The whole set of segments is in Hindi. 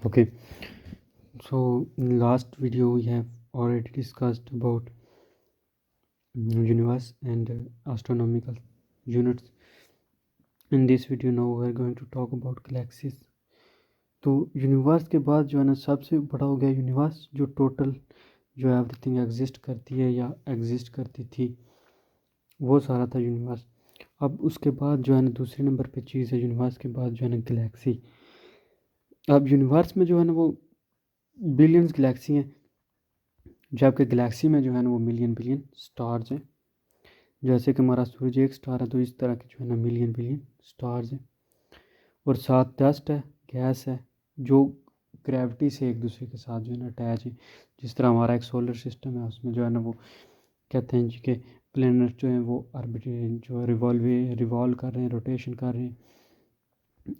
Okay, so in last video we have already discussed about universe and astronomical units. In this video now we are going to talk about galaxies. तो यूनिवर्स के बाद जो है ना सबसे बड़ा हो गया यूनिवर्स, जो टोटल जो एवरीथिंग एग्जिस्ट करती है या एग्जिस्ट करती थी, वो सारा था यूनिवर्स। अब उसके बाद जो है ना दूसरे नंबर पे चीज़ है यूनिवर्स के बाद जो है ना गैलेक्सी। अब यूनिवर्स में जो है ना वो बिलियंस गैलेक्सी हैं, जबकि गैलेक्सी में जो है ना वो मिलियन बिलियन स्टार्स हैं। जैसे कि हमारा सूरज एक स्टार है, तो इस तरह के जो है ना मिलियन बिलियन स्टार्स हैं। और साथ डस्ट है, गैस है, जो ग्रेविटी से एक दूसरे के साथ जो है ना अटैच है। जिस तरह हमारा एक सोलर सिस्टम है, उसमें जो है ना वो कहते हैं जी कि प्लैनेट जो है वो ऑर्बिट जो रिवॉल्व कर रहे हैं, रोटेशन कर रहे हैं।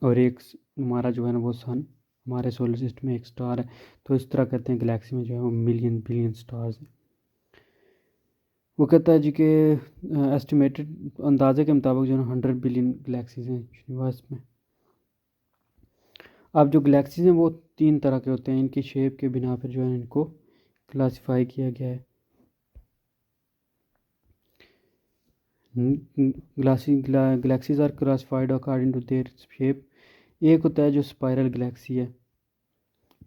और एक हमारा जो है ना वो सन हमारे सोलर सिस्टम में एक स्टार है। तो इस तरह कहते हैं गैलेक्सी में जो है वो मिलियन बिलियन स्टार्स हैं। वो कहता है जी कि एस्टिमेटेड अंदाजे के मुताबिक जो है 100 बिलियन गैलेक्सीज हैं यूनिवर्स में। अब जो गैलेक्सीज हैं वो 3 तरह के होते हैं। इनकी शेप के बिना पर जो है इनको क्लासिफाई किया गया है। Galaxies are classified according to their shape. एक होता है जो स्पाइरल गैलेक्सी है,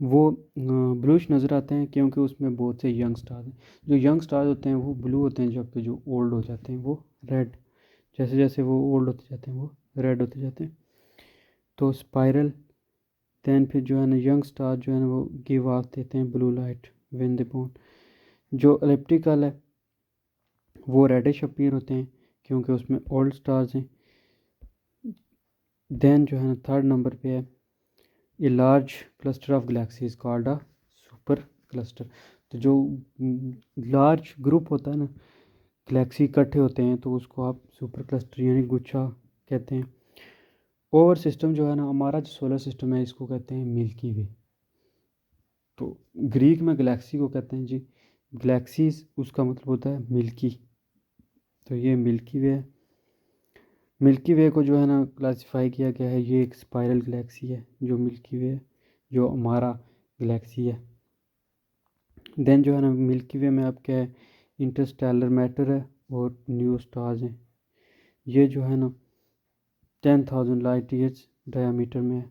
वो ब्लूइश नज़र आते हैं क्योंकि उसमें बहुत से यंग स्टार्स हैं। जो यंग स्टार्स होते हैं वो ब्लू होते हैं, जबकि जो ओल्ड हो जाते हैं वो रेड। जैसे जैसे वो ओल्ड होते जाते हैं वो रेड होते जाते हैं। तो स्पाइरल दैन फिर जो है ना यंग स्टार जो है ना वो गिव ऑफ देते हैं blue light when they born. जो एलिप्टिकल है वो रेडिश अपीयर होते हैं क्योंकि उसमें ओल्ड स्टार्स हैं। दैन जो है ना थर्ड नंबर पे है a large cluster of galaxies called a super cluster. तो जो लार्ज ग्रुप होता है ना, गैलेक्सी इकट्ठे होते हैं, तो उसको आप सुपर क्लस्टर यानी गुच्छा कहते हैं। ओवर सिस्टम जो है ना हमारा जो सोलर सिस्टम है इसको कहते हैं मिल्की वे। तो ग्रीक में गैलेक्सी को कहते हैं जी गैलेक्सीज, उसका मतलब होता है मिल्की। तो ये मिल्की वे है। मिल्की वे को जो है ना क्लासिफाई किया गया है, ये एक स्पाइरल गैलेक्सी है जो मिल्की वे है, जो हमारा गैलेक्सी है। देन जो है ना मिल्की वे में अब क्या है, इंटरस्टेलर मैटर है और न्यू स्टार्स हैं। ये जो है ना 10,000 लाइट ईयर्स डायमीटर में है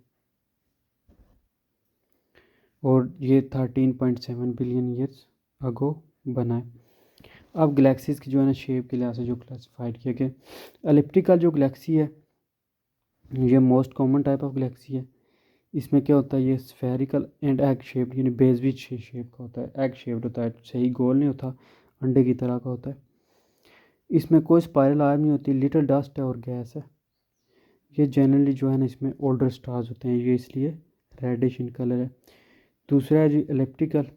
और ये 13.7 बिलियन ईयर्स अगो बना है। अब गैलेक्सीज की जो है ना शेप के लिहाज से जो क्लासिफाइड किया गया, एलिप्टिकल जो गैलेक्सी है ये most common type of Galaxy है। इसमें क्या होता है, ये स्फेरिकल एंड एग शेप्ड यानी बेजविज शेप का होता है। एग शेप्ड होता है, सही गोल नहीं होता, अंडे की तरह का होता है। इसमें कोई स्पाइरल आर्म नहीं होती, लिटिल डस्ट है और गैस है। ये जनरली जो है ना इसमें ओल्डर स्टार्स होते हैं, ये इसलिए रेडिश इन कलर है। दूसरा है जी एलिप्टिकल।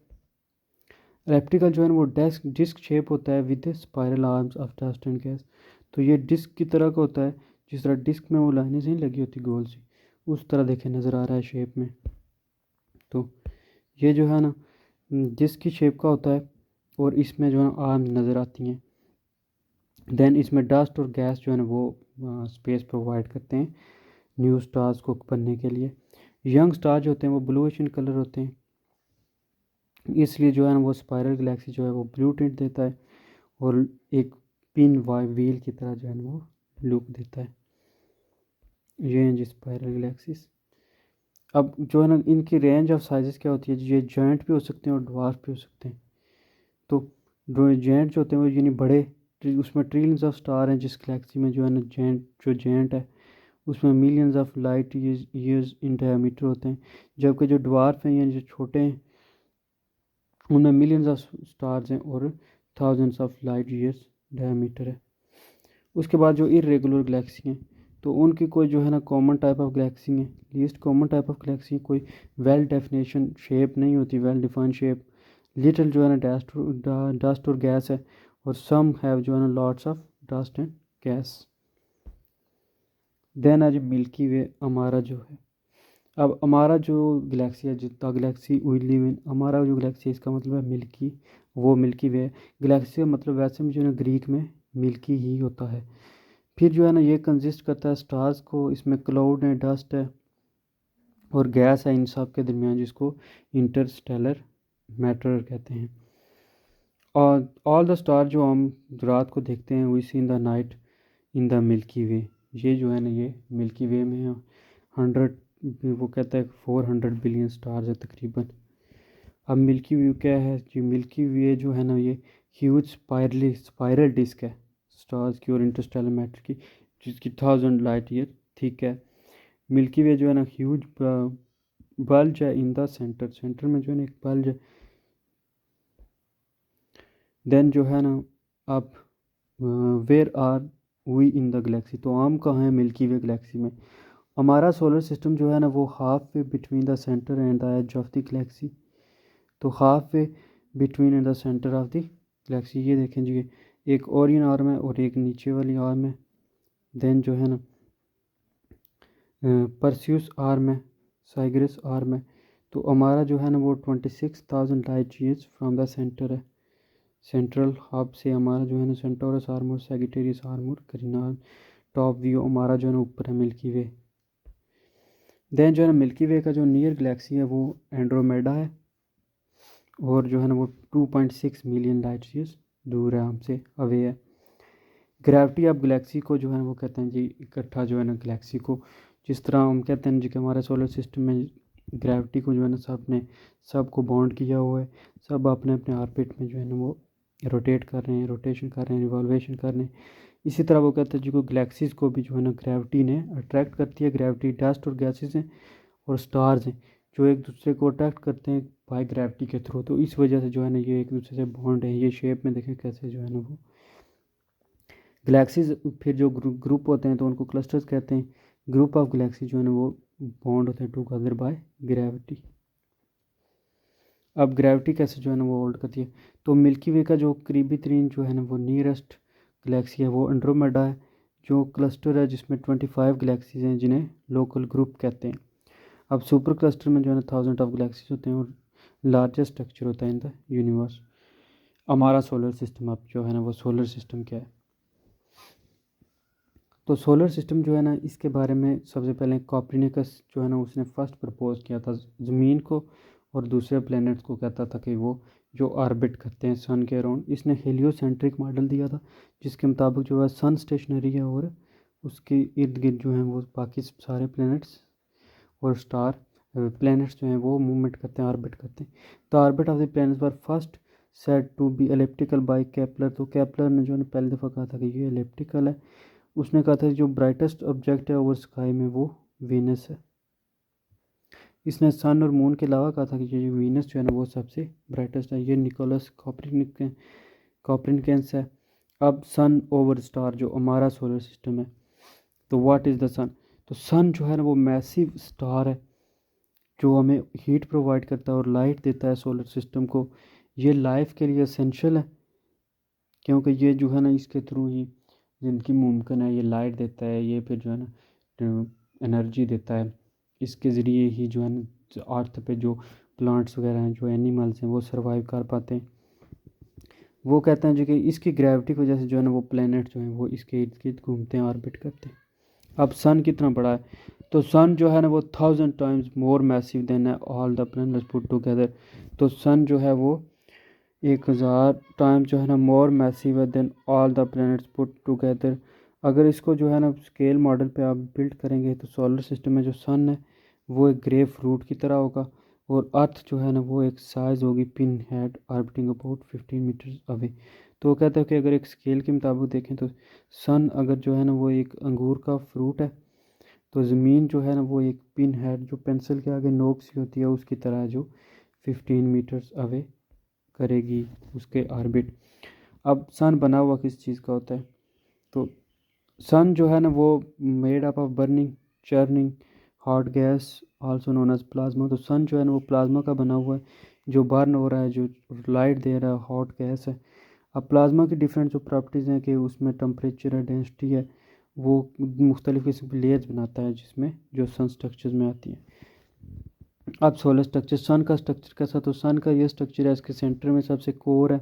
एलिप्टिकल जो है ना वो डिस्क शेप होता है with spiral arms of dust and gas. तो ये डिस्क की तरह का होता है, जिस तरह डिस्क में वो लाइनें नहीं लगी होती गोल सी, उस तरह देखे नज़र आ रहा है शेप में। तो ये जो है ना डिस्क की शेप का होता है और इसमें जो है ना आर्म्स नज़र आती हैं। देन इसमें डस्ट और गैस जो है ना वो स्पेस प्रोवाइड करते हैं न्यू स्टार्स को बनने के लिए। यंग स्टार जो होते हैं वो ब्लूइश इन कलर होते हैं, इसलिए जो है ना वो स्पाइरल गैलेक्सी जो है वो ब्लू टिंट देता है और एक पिन वाई व्हील की तरह जो है ना वो लुक देता है। ये हैं जी स्पाइरल गैलेक्सीज। अब जो है ना इनकी रेंज ऑफ साइजेस क्या होती है, ये जॉइंट भी हो सकते हैं और ड्वार्फ भी हो सकते हैं। तो जॉइंट जो होते हैं वो यानी बड़े, उसमें ट्रिलियंस ऑफ स्टार हैं जिस गैलेक्सी में जो है ना जॉइंट है उसमें millions of light years in diameter होते हैं। जबकि जो ड्वार्फ हैं यानी जो छोटे हैं उनमें मिलियंस ऑफ स्टार्स हैं और thousands of light years diameter है। उसके बाद जो इरेगुलर गैलेक्सी हैं तो उनकी कोई जो है ना कॉमन टाइप ऑफ गैलेक्सी है, least common type of Galaxy, कोई वेल डेफिनेशन शेप नहीं होती, वेल डिफाइंड शेप। लिटिल जो है ना डस्ट और गैस है और सम हैव जो है ना lots of dust and gas. Then आज मिल्की वे हमारा जो है। अब हमारा जो गैलेक्सी है, जितना गैलेक्सी वी लिव इन, हमारा जो गैलेक्सी है इसका मतलब है मिल्की, वो मिल्की वे। गैलेक्सी का मतलब वैसे में जो है ना ग्रीक में मिल्की ही होता है। फिर जो है ना ये कंसिस्ट करता है स्टार्स को, इसमें क्लाउड है, डस्ट है और गैस है इन सब के दरमियान, जिसको इंटरस्टेलर मैटर कहते हैं। और ऑल द स्टार जो हम रात को देखते हैं, we see in the night in the Milky Way, ये जो है ना ये मिल्की वे में है 100, वो कहता है 400 बिलियन स्टार्स है तकरीबन। अब मिल्की वे क्या है जी, मिल्की वे जो है ना ये ह्यूज स्पाइरल डिस्क है स्टार्स की और इंटरस्टेलर मैटर की, जिसकी 1000 लाइट ईयर ठीक है। मिल्की वे जो है ना ह्यूज बल्ज है इन द सेंटर, सेंटर में जो है ना एक बल्ज है। देन जो है ना अब where are we in the galaxy, तो हम कहाँ हैं मिल्की वे गलेक्सी में। हमारा सोलर सिस्टम जो है ना वो half way between the centre and the edge of the galaxy, तो half way between and the centre of the galaxy. ये देखें जी, एक ओरियन आर्म है और एक नीचे वाली आर्म है। देन जो है ना परस्यूस आर्म है, साइग्रस आर्म है। तो हमारा जो है ना वो 26,000 light years from the centre है, सेंट्रल हब से हमारा जो है ना सेंटोरस आर्म और सैगिटेरियस आर्म और करीना टॉप व्यू हमारा जो है ना ऊपर है मिल्की वे। देन जो है ना मिल्की वे का जो नियर गलेक्सी है वो एंड्रोमेडा है, और जो है ना वो 2.6 मिलियन लाइट ईयर्स दूर है हमसे, अवे है। ग्रेविटी ऑफ गलेक्सी को जो है ना वो कहते हैं जी इकट्ठा जो है ना गलेक्सी को, जिस तरह हम कहते हैं जी कि हमारे सोलर सिस्टम में ग्रेविटी को जो है ना सब ने सबको बॉन्ड किया हुआ है, सब अपने अपने ऑर्बिट में जो है ना वो रोटेट कर रहे हैं, रोटेशन कर रहे हैं, रिवॉल्वेशन कर रहे हैं। इसी तरह वो कहते हैं जी को गलेक्सीज़ को भी जो है ना ग्रेविटी ने अट्रैक्ट करती है। ग्रेविटी डस्ट और गैसेज हैं और स्टार्स हैं जो एक दूसरे को अट्रैक्ट करते हैं बाय ग्रेविटी के थ्रू, तो इस वजह से जो है ना ये एक दूसरे से बॉन्ड है। ये शेप में देखें कैसे जो है ना वो गैलेक्सीज फिर जो ग्रुप होते हैं तो उनको क्लस्टर्स कहते हैं। ग्रुप ऑफ गैलेक्सी जो है ना वो बॉन्ड होते हैं टुगेदर बाय ग्रेविटी। अब ग्रेविटी कैसे जो है ना वो होल्ड करती है, तो मिल्की वे का जो करीबी तरीन जो है ना वो नियरेस्ट गैलेक्सी है वो एंड्रोमेडा है, जो क्लस्टर है जिसमें 25 गैलेक्सीज हैं जिन्हें लोकल ग्रुप कहते हैं। अब सुपर क्लस्टर में जो है ना 1000 ऑफ गैलेक्सीज होते हैं और लार्जेस्ट स्ट्रक्चर होता है इन द यूनिवर्स। हमारा सोलर सिस्टम अब जो है ना वो सोलर सिस्टम क्या है, तो सोलर सिस्टम जो है ना इसके बारे में सबसे पहले कॉपरनिकस जो है ना उसने फर्स्ट प्रपोज किया था ज़मीन को, और दूसरे प्लैनेट्स को कहता था कि वो जो ऑर्बिट करते हैं सन के अराउंड। इसने हेलियोसेंट्रिक मॉडल दिया था जिसके मुताबिक जो है सन स्टेशनरी है और उसके इर्द गिर्द जो हैं वो बाकी सारे प्लैनेट्स और स्टार प्लैनेट्स जो हैं वो मूवमेंट करते हैं, ऑर्बिट करते हैं। The orbit of the planets were first said to be elliptical by Kepler, तो केपलर ने जो है पहले दफ़ा कहा था कि ये एलिप्टिकल है। उसने कहा था जो ब्राइटेस्ट ऑब्जेक्ट है ओवर स्काई में वो वीनस है। इसने सन और मून के अलावा कहा था कि ये वीनस जो है ना वो सबसे ब्राइटेस्ट है। ये निकोलस कॉपरनिकस है। अब सन ओवर स्टार जो हमारा सोलर सिस्टम है, तो व्हाट इज़ द सन, तो सन जो है ना वो मैसिव स्टार है जो हमें हीट प्रोवाइड करता है और लाइट देता है सोलर सिस्टम को। ये लाइफ के लिए असेंशियल है क्योंकि ये जो है ना इसके थ्रू ही ज़िंदगी मुमकिन है। ये लाइट देता है, ये फिर जो है ना एनर्जी देता है। इसके ज़रिए ही जो है ना अर्थ पे जो प्लांट्स वगैरह हैं, जो एनिमल्स हैं वो सर्वाइव कर पाते हैं। वो कहते हैं जो कि इसकी ग्रेविटी की वजह से जो है ना वो प्लैनेट जो हैं वो इसके इर्द गिर्द घूमते हैं, ऑर्बिट करते हैं। अब सन कितना बड़ा है, तो सन जो है ना वो 1000 times more massive than all the planets put together. तो सन जो है वो 1000 टाइम जो है ना मोर मैसिव है than all the planets put together. अगर इसको जो है ना स्केल मॉडल पे आप बिल्ड करेंगे तो सोलर सिस्टम में जो सन है वो एक ग्रेप फ्रूट की तरह होगा, और अर्थ जो है ना वो एक साइज़ होगी pin head orbiting about 15 metres away. तो वो कहता है कि अगर एक स्केल के मुताबिक देखें तो सन अगर जो है ना वो एक अंगूर का फ्रूट है, तो ज़मीन जो है ना वो एक पिन हेड जो पेंसिल के आगे नोक सी होती है उसकी तरह है, जो 15 मीटर्स अवे करेगी उसके ऑर्बिट। अब सन बना हुआ किस चीज़ का होता है, तो सन जो है ना वो made up of burning churning hot gas also known as plasma. तो सन जो है ना वो प्लाज्मा का बना हुआ है जो बर्न हो रहा है, जो लाइट दे रहा है, हॉट गैस है। अब प्लाज्मा की डिफरेंट जो प्रॉपर्टीज़ हैं कि उसमें टेम्परेचर है, डेंसिटी है, वो मुख्तलिफ किस्म की लेयर्स बनाता है जिसमें जो सन स्ट्रक्चर्स में आती है। अब सोलर स्ट्रक्चर, सन का स्ट्रक्चर कैसा, तो सन का ये स्ट्रक्चर है, इसके सेंटर में सबसे कोर है।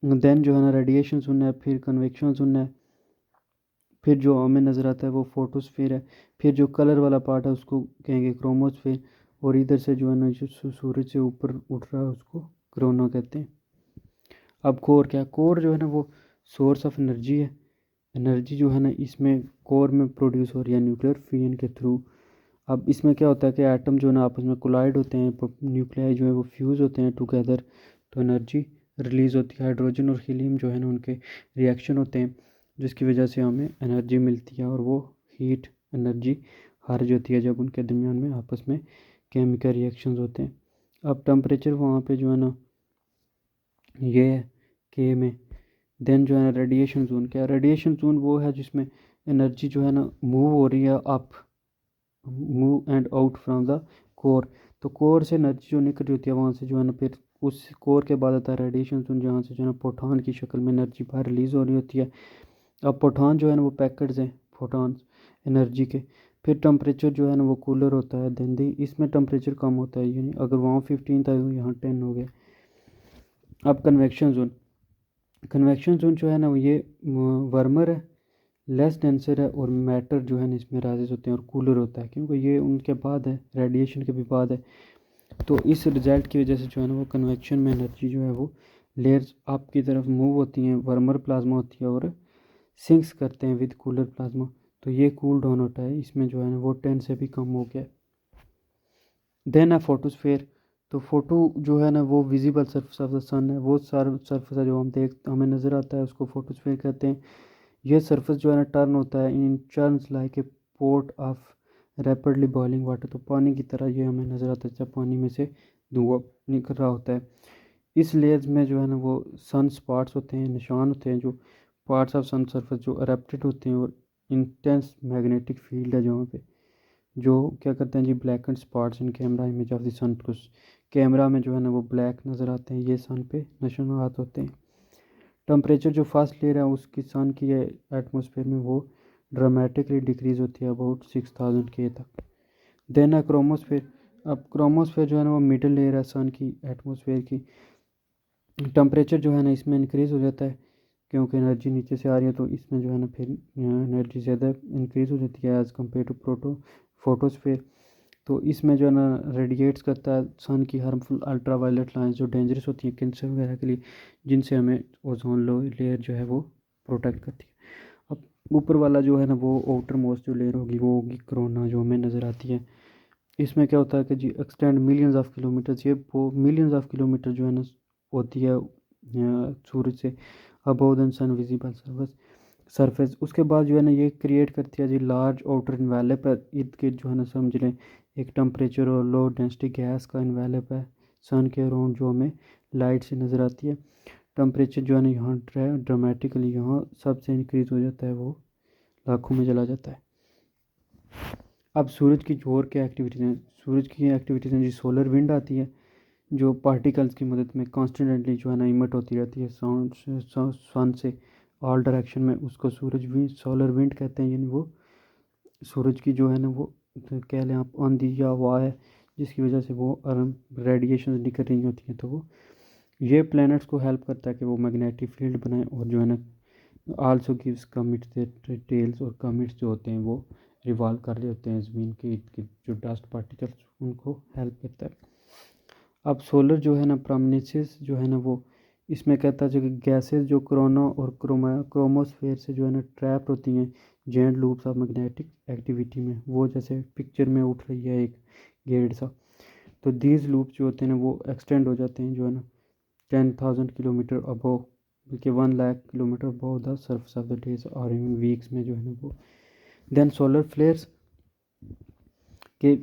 देन जो है ना रेडिएशन सुनना है, फिर कन्वेक्शन सुनना है, फिर जो हमें नज़र आता है वो फोटोस्फीयर है। फिर जो कलर वाला पार्ट है उसको कहेंगे क्रोमोस्फीयर। और इधर से जो है ना जो सूरज से ऊपर उठ रहा है उसको कोरोना कहते हैं। अब कोर क्या, कोर जो है ना वो सोर्स ऑफ एनर्जी है। एनर्जी जो है ना इसमें कोर में प्रोड्यूस हो रही है न्यूक्लियर फिजन के थ्रू। अब इसमें क्या होता है कि एटम जो है ना आपस में कोलाइड होते हैं, न्यूक्लियाई जो है वो फ्यूज़ होते हैं टुगेदर, तो एनर्जी रिलीज़ होती है। हाइड्रोजन और हीलियम जो है ना उनके रिएक्शन होते हैं जिसकी वजह से हमें एनर्जी मिलती है, और वो हीट एनर्जी खारिज होती है जब उनके दरमियान में आपस में केमिकल रिएक्शंस होते हैं। अब टेम्परेचर वहाँ पे जो है ना ये है के में। देन जो है ना रेडिएशन जोन, क्या रेडिएशन जोन वो है जिसमें एनर्जी जो है ना मूव हो रही है up, move and out from the core. तो कोर से एनर्जी जो निकल रही होती है वहाँ से जो है ना फिर उस कोर के बाद आता है रेडिएशन जोन, जहाँ से जो है ना प्रोटॉन की शक्ल में एनर्जी बाहर रिलीज़ हो रही होती है। अब प्रोटॉन जो है ना वो पैकेट्स हैं फोटॉन्स एनर्जी के। फिर टेम्परेचर जो है ना वो कूलर होता है देन दी, इसमें टेम्परेचर कम होता है, यानी अगर वहाँ 15 था यहाँ 10 हो गया। अब कन्वेक्शन जोन, कन्वेक्शन जोन जो है ना ये वार्मर है, लेस डेंसर है, और मैटर जो है ना इसमें राइजेस होते हैं और कूलर होता है, क्योंकि ये उनके बाद है, रेडिएशन के भी बाद है। तो इस रिजल्ट की वजह से जो है ना वो कन्वेक्शन में एनर्जी जो है वो लेयर्स अप की तरफ मूव होती हैं, वार्मर प्लाज्मा होती है और सिंक्स करते हैं विद कूलर प्लाज्मा। तो ये कूल डाउन होता है, इसमें जो है ना वो 10 से भी कम हो गया। देन है फोटोस्फेयर। तो फोटो जो है ना वो visible surface of the sun है, वो सरफेस है जो हमें नज़र आता है उसको फोटोस्फेयर कहते हैं। ये सरफेस जो है ना टर्न होता है in turns like a port of rapidly boiling water. तो पानी की तरह ये हमें नज़र आता है जब पानी में से धुआं निकल रहा होता है। इस लेयर्स में जो है ना वो सन स्पॉट्स होते हैं, निशान होते हैं, जो पार्ट्स ऑफ सन सरफेस जो अरेप्टेड होते हैं, और इंटेंस मैग्नेटिक फील्ड है जहाँ पे जो क्या करते हैं जी black and spots in camera image of the sun. तो कैमरा में जो है ना वो ब्लैक नज़र आते हैं, ये सन पे निशानात होते हैं। टेम्परेचर जो फर्स्ट लेयर है उसकी सन की एटमॉस्फेयर में वो ड्रामेटिकली डिक्रीज़ होती है अबाउट 6000 के तक। देन है क्रोमोस्फेयर। अब क्रोमोस्फेयर जो है ना वो मिडिल लेयर है सन की एटमॉस्फेयर की। टेम्परेचर जो है ना इसमें इंक्रीज़ हो जाता है क्योंकि एनर्जी नीचे से आ रही है, तो इसमें जो है ना फिर एनर्जी ज़्यादा इंक्रीज़ हो जाती है एज़ कम्पेयर टू फोटोस्फेयर। तो इसमें जो है ना रेडिएट्स करता है सन की हार्मफुल अल्ट्रा वायलेट लाइंस जो डेंजरस होती हैं कैंसर वगैरह के लिए, जिनसे हमें ओजोन लेयर जो है वो प्रोटेक्ट करती है। अब ऊपर वाला जो है ना वो आउटर मोस्ट जो लेयर होगी वो होगी कोरोना जो हमें नज़र आती है। इसमें क्या होता है कि जी एक्सटेंड मिलियंस ऑफ किलोमीटर्स, ये वो मिलियंस ऑफ किलोमीटर जो है ना होती है सूरज से अबव दैन सन विजिबल सरफेस। उसके बाद जो है ना ये क्रिएट करती है जी लार्ज आउटर इन्वेलप है इर्द गिर्द जो है ना समझ लें एक टेम्परेचर और लो डेंसिटी गैस का इन्वेलप है सन के अराउंड जो हमें लाइट से नज़र आती है। टेम्परेचर जो है ना यहाँ ड्रामेटिकली यहाँ सबसे इंक्रीज़ हो जाता है, वो लाखों में चला जाता है। अब सूरज की और क्या एक्टिविटीज़ हैं, सूरज की एक्टिविटीज़ हैं जी सोलर विंड आती है जो पार्टिकल्स की मदद में कॉन्स्टेंटली जो है ना इमिट होती रहती है साउंड सन से ऑल डायरेक्शन में, उसको सूरज विंड सोलर विंड कहते हैं। यानी वो सूरज की जो है ना वो तो कह लें आप आंधी या हवा है जिसकी वजह से वो रेडिएशन निकल रही होती हैं, तो वो ये प्लैनेट्स को हेल्प करता है कि वो मैग्नेटिक फील्ड बनाए, और जो है ना आल्सो गिव्स कमिट्स के टेल्स, और कमिट्स जो होते हैं वो रिवॉल्व कर रहे होते हैं ज़मीन के इर्द गिर्द, जो डस्ट पार्टिकल्स उनको हेल्प करता है। अब सोलर जो है ना प्रोमिनेंसेस जो है ना वो इसमें कहता है जो कि गैसेस जो कोरोना और क्रोमोस्फेयर से जो है ना ट्रैप होती हैं giant loops of magnetic activity में, वो जैसे पिक्चर में उठ रही है एक गेट सा। तो दीज लूप्स जो होते हैं ना वो एक्सटेंड हो जाते हैं जो है ना 10,000 किलोमीटर अबव, बल्कि 1 lakh kilometre above the surface of the days और इवन वीक्स में जो है ना वो। देन सोलर फ्लेयर्स के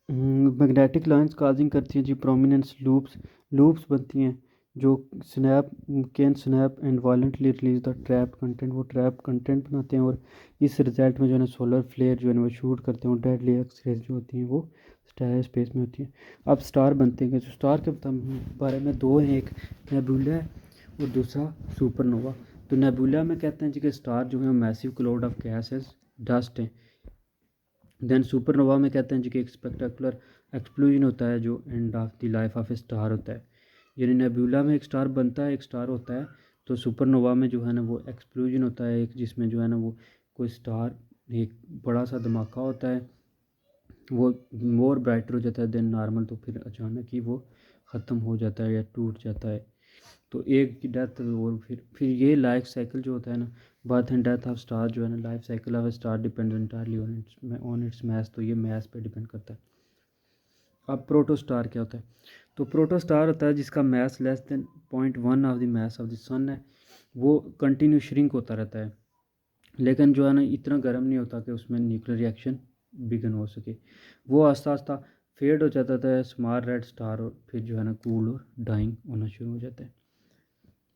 मैग्नेटिक लाइंस काजिंग करती हैं जी प्रोमिनेंस लूप्स बनती हैं जो snap can snap and violently release the trap content, वो ट्रैप कंटेंट बनाते हैं, और इस रिजल्ट में जो है ना सोलर फ्लेयर जो है ना वो शूट करते हैं, और डेडली एक्सरेज जो होती हैं वो स्टार स्पेस में होती हैं। अब स्टार बनते हैं, जो स्टार के बारे में दो हैं, एक नेबुला है और दूसरा सुपरनोवा। तो नेबुला में कहते हैं जी कि स्टार जो है massive cloud of gases dust हैं। देन सुपरनोवा में कहते हैं जी कि एक स्पेक्टाकुलर एक्सप्लोजन होता है जो end of the life of A star होता है। यानी नेबुला में एक स्टार बनता है, एक स्टार होता है, तो सुपरनोवा में जो है ना वो एक्सप्लोजन होता है एक, जिसमें जो है ना वो कोई स्टार एक बड़ा सा धमाका होता है, वो मोर ब्राइटर हो जाता है देन नॉर्मल, तो फिर अचानक ही वो ख़त्म हो जाता है या टूट जाता है। तो एक की डेथ और फिर ये लाइफ साइकिल जो होता है ना, birth and death of star जो है ना, life cycle of star depend entirely on its mass. तो ये मैस पे डिपेंड करता है। अब प्रोटोस्टार क्या होता है? तो प्रोटोस्टार होता है जिसका mass less than 0.1 of the mass of the sun है। वो कंटिन्यू श्रिंक होता रहता है, लेकिन जो है ना इतना गर्म नहीं होता कि उसमें न्यूक्लियर रिएक्शन बिगन हो सके। वो आस्ता आस्ता फेड हो जाता था स्मॉल रेड स्टार, और फिर जो है ना कूल और डाइंग होना शुरू हो जाता है।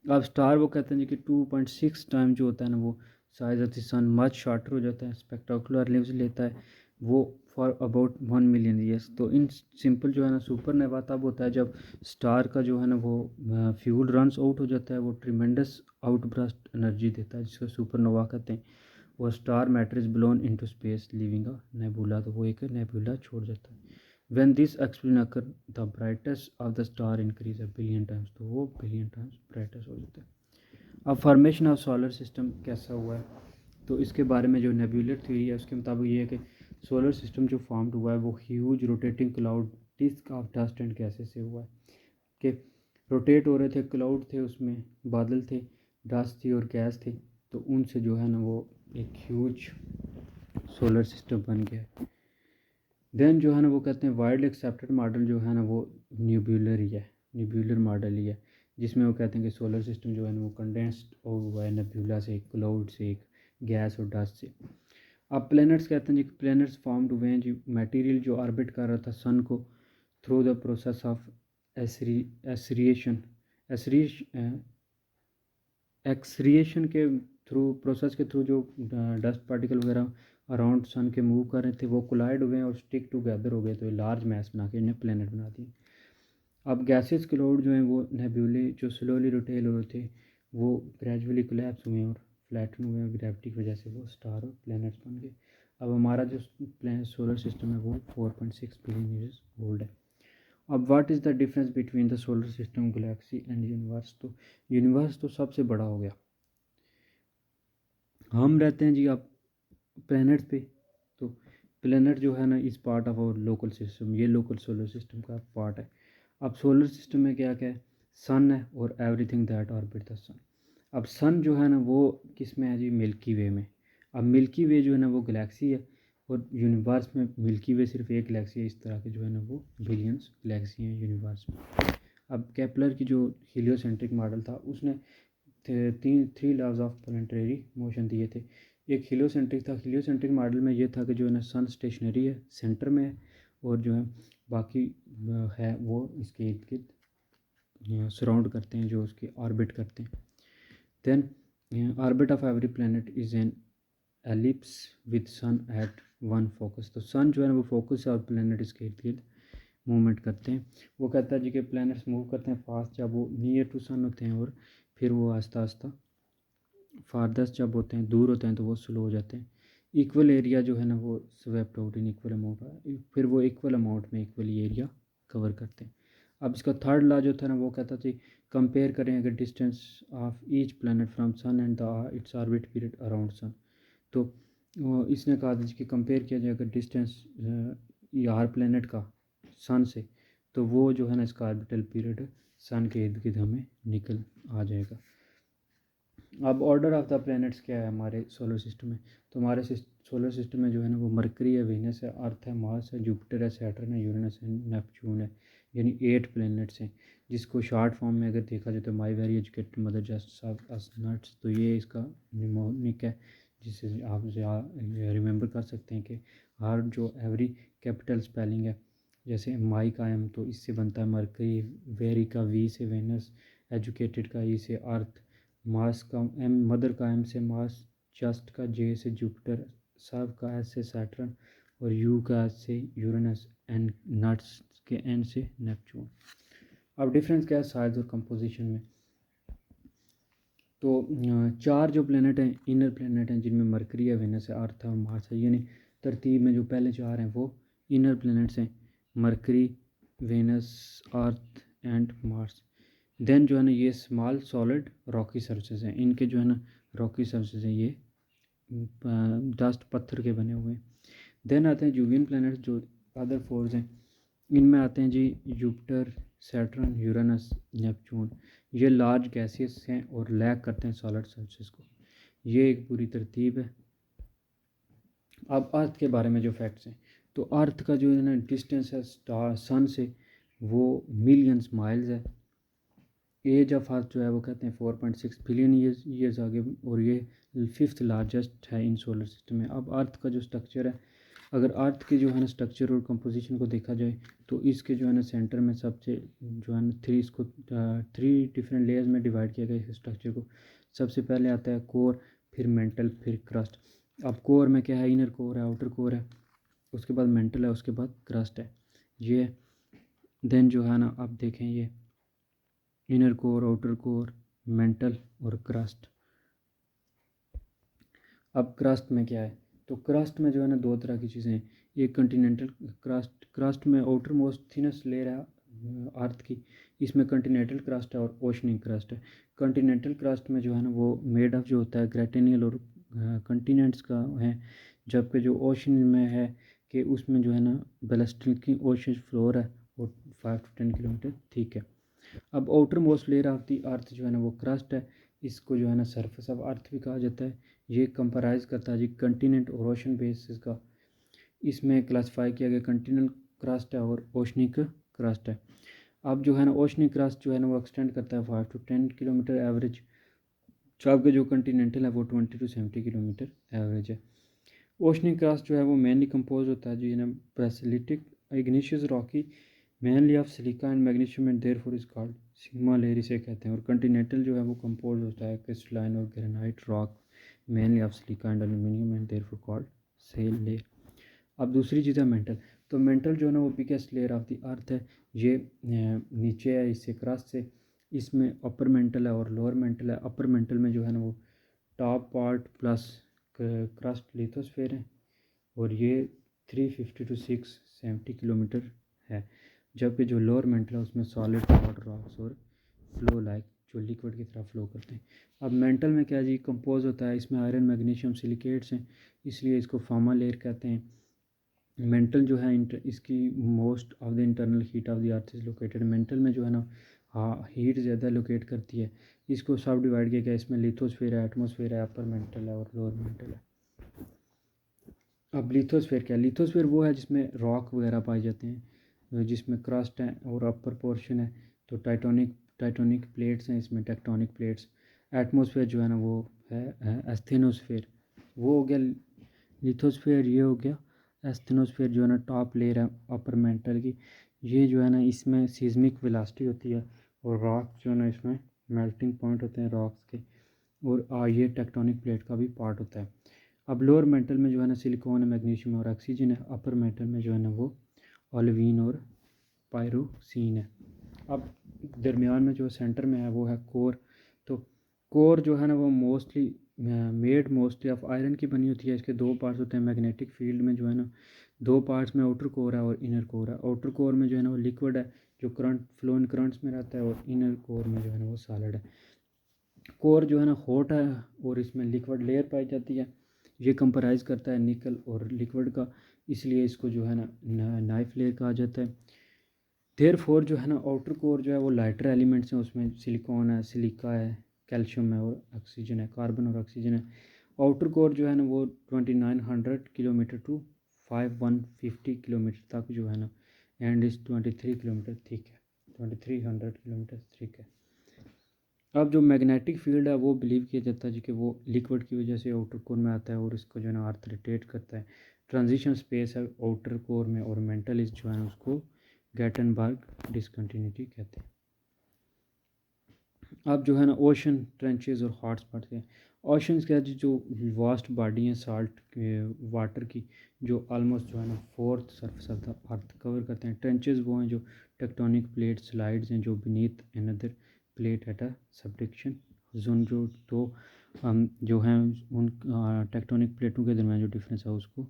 अब स्टार वो कहते हैं कि 2.6 टाइम जो होता है ना, वो size of the sun much shorter हो जाता है, स्पेक्टाकुलर लिव्स लेता है वो फॉर अबाउट 1 मिलियन ईयर्स। तो इन सिंपल जो है ना सुपर नोवा तब होता है जब स्टार का जो है ना वो फ्यूल रन्स आउट हो जाता है, वो ट्रिमेंडस आउटब्रस्ट एनर्जी देता है जिसको सुपर नोवा कहते हैं। वो star matter is blown into space living a nebula, तो वो एक नेबुला छोड़ जाता है। When this explosion occur, the brightness of the star increase a billion times, तो वो बिलियन टाइम्स ब्राइटेस्ट हो जाता है। अब फॉर्मेशन ऑफ सोलर सिस्टम कैसा हुआ है, तो इसके बारे में जो नेबुलर थ्योरी है उसके मुताबिक ये है कि सोलर सिस्टम जो फॉर्म्ड हुआ है वो huge rotating cloud disc of dust and gases से हुआ है। कि रोटेट हो रहे थे, क्लाउड थे, उसमें बादल थे, डस्ट थी और गैस थी, तो उनसे जो है ना वो एक ह्यूज सोलर सिस्टम बन गया। देन जो है ना वो कहते हैं वाइडली एक्सेप्टेड मॉडल जो है ना वो न्यूब्यूलर ही है, न्यूब्यूलर मॉडल ही है, जिसमें वो कहते हैं कि सोलर सिस्टम जो है ना वो कंडेंस्ड हुआ है नेब्यूला से, क्लाउड से, एक गैस और डस्ट से। अब प्लैनेट्स कहते हैं जी, प्लैनेट्स फॉर्म्ड हुए हैं जी मटेरियल जो ऑर्बिट कर रहा था सन को थ्रू द प्रोसेस ऑफ एसरिएशन एक्सरिएशन के थ्रू, प्रोसेस के थ्रू जो डस्ट पार्टिकल वगैरह अराउंड सन के मूव कर रहे थे वो कोलाइड हुए और स्टिक टुगेदर हो गए, तो ये लार्ज मैस बना के इन्हें प्लेनेट बना दिए। अब गैसेस क्लाउड जो हैं वो नेब्यूले जो स्लोली रोटेट हो रहे थे वो ग्रेजुअली कोलैप्स हुए और फ्लैटन हुए और ग्रेविटी की वजह से वो स्टार और प्लैनेट्स बन गए। अब हमारा जो सोलर सिस्टम है वो 4.6 बिलियन ईयर्स ओल्ड है। अब what is the difference between the solar system, Galaxy and universe? तो यूनिवर्स तो सबसे बड़ा हो गया, हम रहते हैं जी आप प्लैनेट पे, तो प्लैनेट जो है ना is part of our local system, ये लोकल सोलर सिस्टम का पार्ट है। अब सोलर सिस्टम में क्या क्या है? सन है और एवरीथिंग दैट ऑर्बिट द सन। अब सन जो है ना वो किस में है जी? मिल्की वे में। अब मिल्की वे जो है ना वो गैलेक्सी है, और यूनिवर्स में मिल्की वे सिर्फ एक गैलेक्सी है, इस तरह के जो है ना वो बिलियंस गैलेक्सी हैं यूनिवर्स में। अब केपलर की जो हीलियोसेंट्रिक मॉडल था उसने three laws of planetary motion दिए थे। एक हीलियोसेंट्रिक था, हीलियोसेंट्रिक मॉडल में ये था कि जो है ना सन स्टेशनरी है, सेंटर में है, और जो है बाकी है वो इसके इर्द गिर्द सराउंड करते हैं, जो उसके ऑर्बिट करते हैं। Then orbit of every planet is an ellipse with sun at one focus. तो सन जो है ना वो फोकस है और प्लानट इसके इर्द गिर्द मूवमेंट करते हैं। वो कहता है जी कि प्लैनेट्स मूव करते हैं फास्ट जब वो नियर टू सन होते हैं, और फिर वो आस्ता आस्ता फारदस्ट जब होते हैं, दूर होते हैं, तो वो स्लो हो जाते हैं। इक्वल एरिया जो है ना वो swept out in equal amount, फिर वो इक्वल अमाउंट में इक्वली एरिया कवर करते हैं। अब इसका थर्ड लॉ जो था ना वो कहता था कंपेयर करें अगर distance of each planet from sun and the its orbit period around sun. तो इसने कहा था कि कंपेयर किया जाए अगर डिस्टेंस हर प्लानट का सन से, तो वो जो है ना इसका ऑर्बिटल पीरियड सन के इर्द गिर्द हमें निकल आ जाएगा। अब ऑर्डर ऑफ द प्लैनेट्स क्या है हमारे सोलर सिस्टम में? तो हमारे सोलर सिस्टम में जो है ना वो मरकरी है, वेनस है, अर्थ है, मार्स है, जुपिटर है, सैटर्न है, यूरेनस है, नेपच्यून है, यानी 8 प्लैनेट्स हैं, जिसको शॉर्ट फॉर्म में अगर देखा जाए तो my very educated mother just us nuts, तो ये इसका निमोनिक है, जिससे आप रिमेंबर कर सकते हैं कि हर जो एवरी कैपिटल स्पेलिंग है, जैसे माई का एम तो इससे बनता है मरकरी, वेरी का वी से वेनस, एजुकेटेड का ई से अर्थ, मास का एम, मदर का एम से मास, जस्ट का जे से जुपिटर, सब का एस से सैटर्न, और यू का एस से यूरेनस, एंड नट्स के एन से नेपच्यून। अब डिफरेंस क्या है साइज और कंपोजिशन में? तो 4 जो प्लेनेट हैं इनर प्लेनेट हैं, जिनमें मरकरी है, वेनस है, अर्थ है और मार्स है, यानी तरतीब में जो पहले 4 हैं वो इनर प्लेनेट्स हैं, Mercury, Venus, Earth and Mars. Then जो है ना ये स्मॉल सॉलिड रॉकी सर्फेसेस हैं, इनके जो है ना रॉकी सर्फेसेस हैं ये डस्ट पत्थर के बने हुए हैं। देन आते हैं जूवियन प्लैनेट्स जो अदर फोर्स हैं, इनमें आते हैं जी जुपिटर, सैटर्न, यूरेनस, नेपच्यून। ये लार्ज गैसेस हैं और लैक करते हैं सॉलिड सब्सटेंस को। ये एक पूरी तरतीब है। अब अर्थ के बारे में जो फैक्ट्स हैं, तो अर्थ का जो है ना डिस्टेंस है स्टार सन से वो मिलियंस माइल्स है। एज ऑफ अर्थ जो है वो कहते हैं 4.6 बिलियन ईयर्स आगे, और ये फिफ्थ लार्जेस्ट है इन सोलर सिस्टम में। अब अर्थ का जो स्ट्रक्चर है, अगर अर्थ के जो है ना स्ट्रक्चर और कंपोजिशन को देखा जाए तो इसके जो है ना सेंटर में सबसे जो है ना थ्री डिफरेंट लेयर्स में डिवाइड किया गया इस स्ट्रक्चर को। सबसे पहले आता है कोर, फिर मेंटल, फिर क्रस्ट। अब कोर में क्या है, इनर कोर है, आउटर कोर है, उसके बाद मेंटल है, उसके बाद क्रस्ट है। ये देन जो है ना आप देखें, ये inner core, outer core, mental और क्रस्ट। अब क्रस्ट में क्या है, तो क्रस्ट में जो है ना दो तरह की चीज़ें हैं। एक कंटिनेंटल क्रस्ट, क्रस्ट में आउटर मोस्ट थिनेस्ट लेयर है अर्थ की, इसमें कंटिनेंटल क्रस्ट है और ओशनिक क्रस्ट है। कंटिनेंटल क्रस्ट में जो है ना वो मेड ऑफ जो होता है ग्रेटेनियल और कंटिनेंट्स का है, जबकि जो ओशन में है कि उसमें जो है ना बैलिस्टिक की ओशन फ्लोर है और 5 to 10 किलोमीटर ठीक है। अब outer most layer of the earth जो है ना वो क्रस्ट है, इसको जो है ना सरफेस ऑफ अर्थ भी कहा जाता है। ये कंप्राइज करता है जी कंटिनेंट और ओशन बेसिस का। इसमें क्लासिफाई किया गया कंटिनेंटल क्रस्ट है और ओशनिक क्रस्ट है। अब जो है ना ओशनिक क्रस्ट जो है ना वो एक्सटेंड करता है 5 to 10 किलोमीटर एवरेज, जबकि जो कंटिनेंटल है वो 20 to 70 किलोमीटर एवरेज है। ओशनिक क्रस्ट जो है वो मेनली कंपोज होता है जो है ना basaltic igneous rocky mainly of silica and magnesium and therefore is called sigma layer इसे कहते हैं। और कंटिनेंटल जो है वो कंपोज होता है क्रिस्टलाइन और granite rock mainly of silica and aluminium and therefore called sial layer. अब दूसरी चीज़ है मेंटल। तो मेंटल जो है ना वो biggest layer of the earth है। ये नीचे है इससे क्रस्ट से, इसमें अपर मेंटल है और लोअर मेंटल है। अपर मेंटल में जो है ना वो top part plus crust lithosphere है और ये 350 to 670 किलोमीटर है, जबकि जो लोअर मेंटल है उसमें सॉलिड वाटर रॉक्स और फ्लो लाइक जो लिक्विड की तरह फ्लो करते हैं। अब मेंटल में क्या जी कंपोज होता है, इसमें आयरन मैग्नीशियम सिलिकेट्स हैं, इसलिए इसको फार्मा लेयर कहते हैं। मेंटल जो है इसकी most of the internal heat of the earth is located. Mental में जो है ना हाँ हीट ज़्यादा लोकेट करती है। इसको सब डिवाइड किया गया, इसमें लिथोस्फेयर है, एटमोसफेयर है, अपर मेंटल है और लोअर मेंटल है। अब लिथोस्फेयर क्या है, लिथोस्फेयर वो है जिसमें रॉक वगैरह पाए जाते हैं, जिसमें क्रस्ट है और अपर पोर्शन है। तो टाइटोनिक प्लेट्स हैं इसमें, टेक्टोनिक प्लेट्स। एटमॉस्फेयर जो है ना वो है एस्थेनोस्फेयर, वो हो गया लिथोस्फेयर, ये हो गया एस्थेनोस्फेयर जो है ना टॉप लेयर है अपर मेंटल की। ये जो है ना इसमें सीज़मिक वेलोसिटी होती है और रॉक जो है ना इसमें मेल्टिंग पॉइंट होते हैं रॉक्स के, और ये टेक्टोनिक प्लेट का भी पार्ट होता है। अब लोअर मेंटल में जो है ना सिलिकॉन है, मैग्नीशियम और ऑक्सीजन है। अपर मेंटल में जो है ना वो ओलिवीन और पायरोसिन है। अब दरमियान में जो सेंटर में है वो है कोर। तो कोर जो है ना वो मोस्टली ऑफ आयरन की बनी होती है। इसके दो पार्ट्स होते हैं। मैग्नेटिक फील्ड में जो है ना दो पार्ट्स में आउटर कोर है और इनर कोर है। आउटर कोर में जो है ना वो लिक्विड है जो करंट फ्लो इन करंट्स में रहता है, और इनर कोर में जो है ना वो सॉलिड है। कोर जो है ना हॉट है और इसमें लिक्विड लेयर पाई जाती है। ये कंप्राइज करता है निकल और लिक्विड का, इसलिए इसको जो है ना नाइफ लेयर कहा जाता है। देयरफॉर जो है ना आउटर कोर जो है वो लाइटर एलिमेंट्स हैं, उसमें सिलिकॉन है, सिलिका है, कैल्शियम है और ऑक्सीजन है, कार्बन और ऑक्सीजन है। आउटर कोर जो है ना वो 2900 किलोमीटर टू 5150 किलोमीटर तक जो है ना, एंड इस 23 किलोमीटर थिक है, 2300 किलोमीटर थिक है। अब जो मैग्नेटिक फील्ड है वो बिलीव किया जाता है जी कि वो लिक्विड की वजह से आउटर कोर में आता है और इसको जो है ना अर्थ रोटेट करता है। ट्रांजिशन स्पेस है आउटर कोर में, और मेंटल इज जो है ना उसको गैटनबर्ग डिसकंटिन्यूटी कहते हैं। अब जो है ना ओशन, ट्रेंचेस और हॉट स्पॉट्स है। ओशंस क्या है जी, जो वास्ट बॉडी है साल्ट वाटर की, जो ऑलमोस्ट जो है ना fourth surface of the earth cover करते हैं। ट्रेंचेस वो हैं जो टेक्टोनिक प्लेट स्लाइड्स हैं जो beneath another plate at a subduction zone, जो तो जो हैं उन टेक्टोनिक प्लेटों के दरमियान जो डिफरेंस है उसको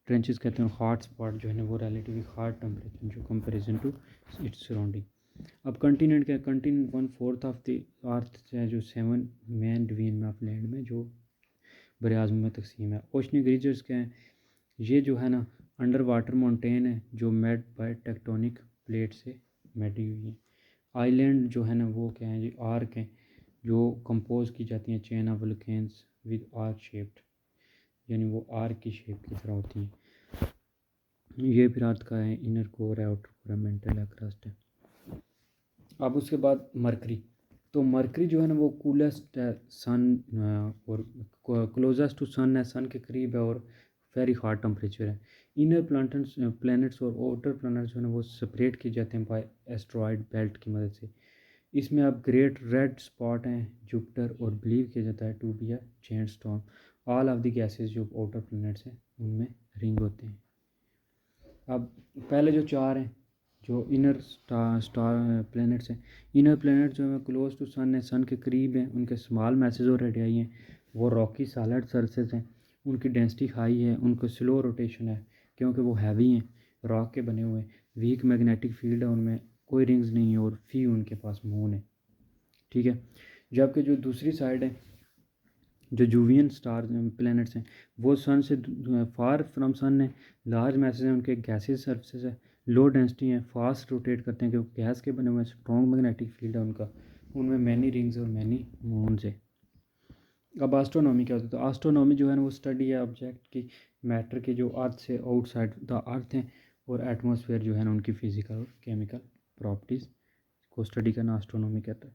ट्रेंचेस कहते हैं। हॉट स्पॉट जो है ना वो रिलेटिवली हार्ड टेम्परेचर जो कंपेरिजन टू इट्स सराउंडिंग। अब कंटिनेंट क्या है, कंटिनेंट 1/4 ऑफ द अर्थ है जो 7 मेन डिवीजन में ऑफ लैंड में जो बर आज़म में तकसीम है। ओशनिक रीजर्स क्या हैं, ये जो है ना अंडर वाटर माउंटेन है जो मेड बाय टेक्टोनिक प्लेट से मेडी हुई है। आइलैंड जो है ना वो क्या है जी, आर्क हैं जो कंपोज की जाती हैं chain of volcanoes with arc shaped, यानी वो आर्क की शेप की तरह होती हैं। ये फिर अर्थ का है इनर कोर है, आउटर कोर है, मेंटल है, क्रस्ट है। अब उसके बाद मरकरी, तो मरकरी जो है ना वो कूलेस्ट है सन और क्लोजेस्ट टू सन है, सन के करीब है और वेरी हार्ड टेम्परेचर है। इनर प्लैनेट्स और आउटर प्लैनेट्स जो है ना वो सेपरेट किए जाते हैं बाय एस्ट्रॉयड बेल्ट की मदद से। इसमें अब ग्रेट रेड स्पॉट हैं जुपिटर और बिलीव किया जाता है to be a giant storm. All of the gases जो आउटर प्लैनेट्स हैं उनमें रिंग होते हैं। अब पहले जो चार हैं जो इनर स्टार प्लैनेट्स हैं, इनर प्लैनेट जो है क्लोज टू सन है, सन के करीब हैं, उनके स्मॉल मैसेज और रेडियाई हैं, वो रॉकी सॉलिड सरफेस हैं, उनकी डेंसिटी हाई है, उनको स्लो रोटेशन है क्योंकि वो हैवी हैं, रॉक के बने हुए हैं, वीक मैग्नेटिक फील्ड है उनमें, कोई रिंग्स नहीं है और फी उनके पास मून है। ठीक है, जबकि जो दूसरी साइड है जो जूवियन स्टार प्लैनेट्स हैं वो सन से फार फ्रॉम सन है, लार्ज मैसेज हैं, उनके गैसेस सर्फेस है, लो डेंसिटी है, फास्ट रोटेट करते हैं क्योंकि गैस के बने हुए स्ट्रॉन्ग मैग्नेटिक फील्ड है उनका, उनमें मैनी रिंग्स और मैनी मून्स है। अब एस्ट्रोनॉमी क्या होता है, तो एस्ट्रोनॉमी जो है ना वो स्टडी है ऑब्जेक्ट की मैटर के जो अर्थ से आउटसाइड द अर्थ हैं और एटमॉस्फेयर जो है ना उनकी फिजिकल और केमिकल प्रॉपर्टीज़ को स्टडी करना एस्ट्रोनॉमी कहता है।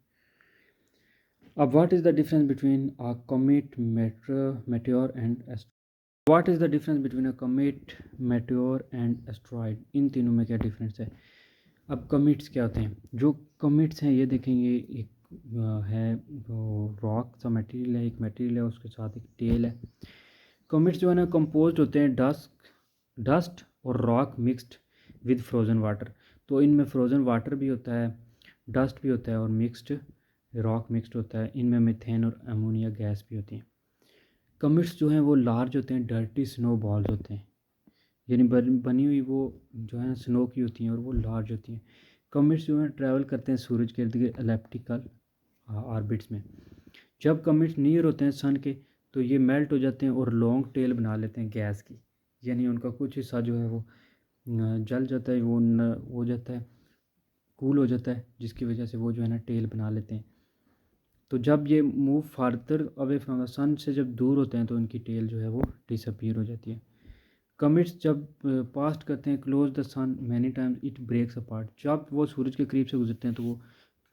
अब what is the difference between a comet, meteor and what is the difference between a comet, meteor and asteroid, इन तीनों में क्या डिफरेंस है। अब कमिट्स क्या होते हैं, जो कमिट्स हैं ये देखेंगे एक है वो रॉक सा मटेरियल है, एक मटेरियल है उसके साथ एक टेल है। कमिट्स जो है ना कंपोज होते हैं डस्ट और rock mixed with frozen water, तो इनमें फ्रोज़न वाटर भी होता है, डस्ट भी होता है और मिक्सड रॉक मिक्सड होता है, इनमें मीथेन और अमोनिया गैस भी होती है। कमिट्स जो हैं वो लार्ज होते हैं, डर्टी स्नो बॉल्स होते हैं, यानी बनी हुई वो जो है स्नो की होती हैं और वो लार्ज होती हैं। कमिट्स जो हैं ट्रैवल करते हैं सूरज के इर्द गिर्द एलिप्टिकल ऑर्बिट्स में। जब कमिट्स नियर होते हैं सन के तो ये मेल्ट हो जाते हैं और लॉन्ग टेल बना लेते हैं गैस की, यानी उनका कुछ हिस्सा जो है वो जल जाता है, वो हो जाता है, कूल हो जाता है, जिसकी वजह से वो जो है ना टेल बना लेते हैं। तो जब ये move farther away from the sun से जब दूर होते हैं तो उनकी टेल जो है वो डिसअपीयर हो जाती है। कमिट्स जब पास्ट करते हैं close the sun many times it breaks apart, जब वो सूरज के करीब से गुजरते हैं तो वो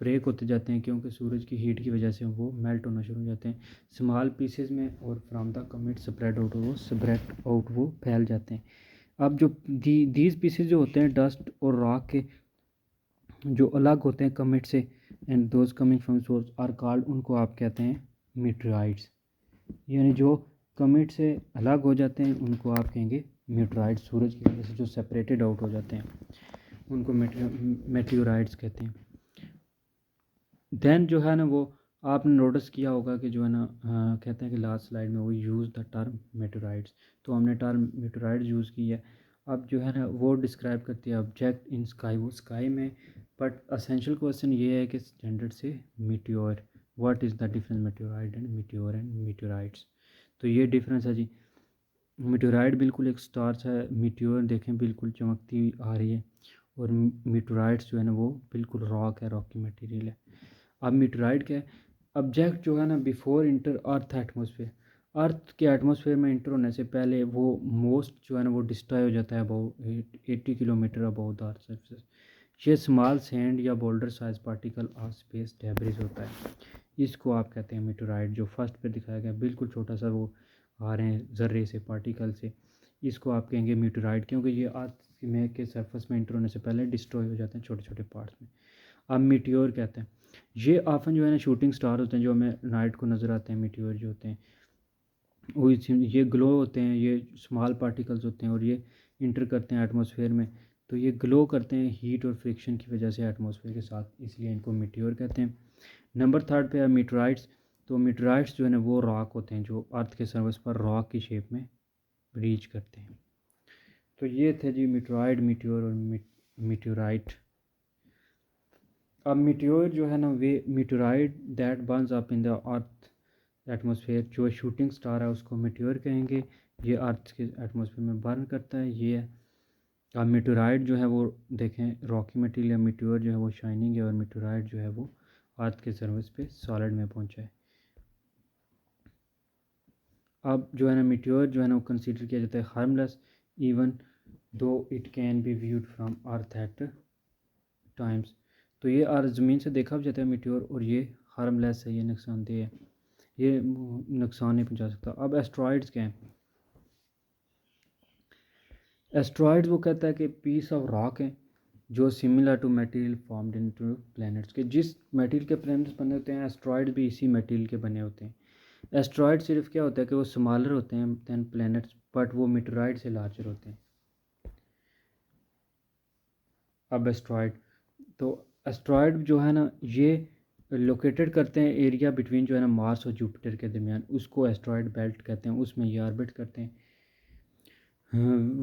ब्रेक होते जाते हैं क्योंकि सूरज की हीट की वजह से वो मेल्ट होना शुरू हो जाते हैं स्मॉल पीसेज में, और from the commit spread out वो फैल जाते हैं। अब जो दीज पीसेज जो होते हैं डस्ट और रॉक के जो अलग होते हैं कमिट से and those coming from source are called, उनको आप कहते हैं मीटराइड्स, यानी जो कमिट से अलग हो जाते हैं उनको आप कहेंगे मीटराइड्स, सूरज की वजह से जो सेपरेटेड आउट हो जाते हैं उनको मेटेओराइड्स कहते हैं। देन जो है ना वो आपने नोटिस किया होगा कि जो है ना कहते हैं कि लास्ट स्लाइड में वो यूज़ द टर्म मेटेओराइड्स, तो हमने टर्म मेटेओराइड्स यूज़ की है। अब जो है ना वो डिस्क्राइब करती है ऑब्जेक्ट इन स्काई, वो स्काई में, बट असेंशियल क्वेश्चन ये है कि स्टैंडर्ड से meteor, what is the difference meteoroid and meteor and meteoroids, तो ये डिफरेंस है जी। मीटेओराइड बिल्कुल एक स्टार है, मीटियोर देखें बिल्कुल चमकती हुई आ रही है, और मीटेओराइड्स जो है ना वो बिल्कुल रॉक है, रॉक की मटेरियल है। अब मीटेओराइड क्या है, ऑब्जेक्ट जो है ना बिफोर इंटर अर्थ एटमॉस्फेयर, अर्थ के एटमॉस्फेयर में इंटर होने से पहले वो मोस्ट जो है ना वो डिस्ट्रॉय हो जाता है above 80 kilometre above the earth surface. ये स्मॉल सैंड या boulder size particle of space debris होता है, इसको आप कहते हैं मीटेओराइड। जो फर्स्ट पे दिखाया गया बिल्कुल छोटा सा वो आ रहे हैं ज़र्रे से, पार्टिकल से, इसको आप कहेंगे मीटेओराइड, क्योंकि ये अर्थ में के सरफेस में इंटर होने से पहले डिस्ट्रॉय हो जाते हैं छोटे छोटे पार्ट्स में। अब मीटियोर कहते हैं, ये आफन जो है ना शूटिंग स्टार होते हैं जो हमें नाइट को नज़र आते हैं, मीटियोर जो होते हैं वो ये ग्लो होते हैं, ये स्मॉल पार्टिकल्स होते हैं और ये इंटर करते हैं एटमॉस्फेयर में, तो ये ग्लो करते हैं हीट और फ्रिक्शन की वजह से एटमॉस्फेयर के साथ, इसलिए इनको मीटियोर कहते हैं। नंबर थर्ड पे है मीटराइड्स, तो मीटराइड्स जो है ना वो रॉक होते हैं जो अर्थ के सर्फेस पर रॉक की शेप में रीच करते हैं। तो ये थे जी मीटराइड, मीटियोर और मीटियोराइट। अब मीटियोर जो है ना वे meteoroid that burns up in the earth atmosphere जो शूटिंग स्टार है उसको मीटियोर कहेंगे। ये अर्थ के एटमॉस्फेयर में बर्न करता है, ये है। अब मीटोराइड जो है वो देखें, रॉकी मटीरियल या मीटियोर जो है वो शाइनिंग है, और मीटोराइड जो है वो अर्थ के सर्विस पे सॉलिड में पहुंचा है। अब जो है ना मीटियोर जो है ना वो कंसीडर किया जाता है harmless even though it can be viewed from earth at times. तो ये अर्थ ज़मीन से देखा भी जाता है मीटियोर, और ये हार्मलेस है, ये नुकसानदेह है, ये नुकसान नहीं पहुंचा सकता। अब एस्ट्रॉइड्स क्या हैं? एस्ट्रॉइड्स वो कहता है कि पीस ऑफ रॉक है जो similar to material formed into planets, के जिस मटेरियल के प्लैनेट्स बने होते हैं एस्ट्रॉइड भी इसी मटेरियल के बने होते हैं। एस्ट्रॉइड सिर्फ क्या होता है कि वो स्मॉलर होते हैं दैन प्लैनेट्स, बट वो मीटराइड से लार्जर होते हैं। अब एस्ट्रॉइड, तो एस्ट्रॉइड जो है ना ये लोकेटेड करते हैं एरिया बिटवीन जो है ना मार्स और जुपिटर के दरमियान, उसको एस्ट्रॉइड बेल्ट कहते हैं, उसमें ये ऑर्बिट करते हैं।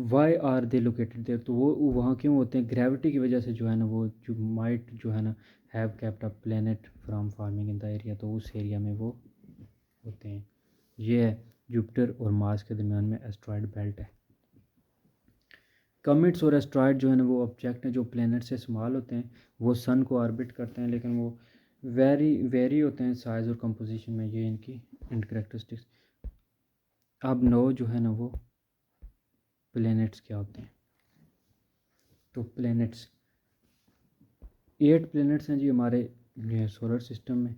Why are they located there, तो वो वहाँ क्यों होते हैं? ग्रेविटी की वजह से जो है ना वो जो माइट जो है ना have kept a planet from farming in the area, तो उस एरिया में वो होते हैं। ये है जुपिटर और मार्स के दरमियान में एस्ट्रॉइड बेल्ट है। कमिट्स और एस्ट्रॉइड जो है ना वो ऑब्जेक्ट हैं जो प्लेनेट से स्मॉल होते हैं, वो सन को ऑर्बिट करते हैं, लेकिन वो वेरी होते हैं साइज़ और कंपोजिशन में, ये इनकी एंड करेक्टरिस्टिक्स। अब 9 जो है ना वो प्लेनेट्स क्या होते हैं? तो प्लेनेट्स 8 प्लेनेट्स हैं जी हमारे सोलर सिस्टम में।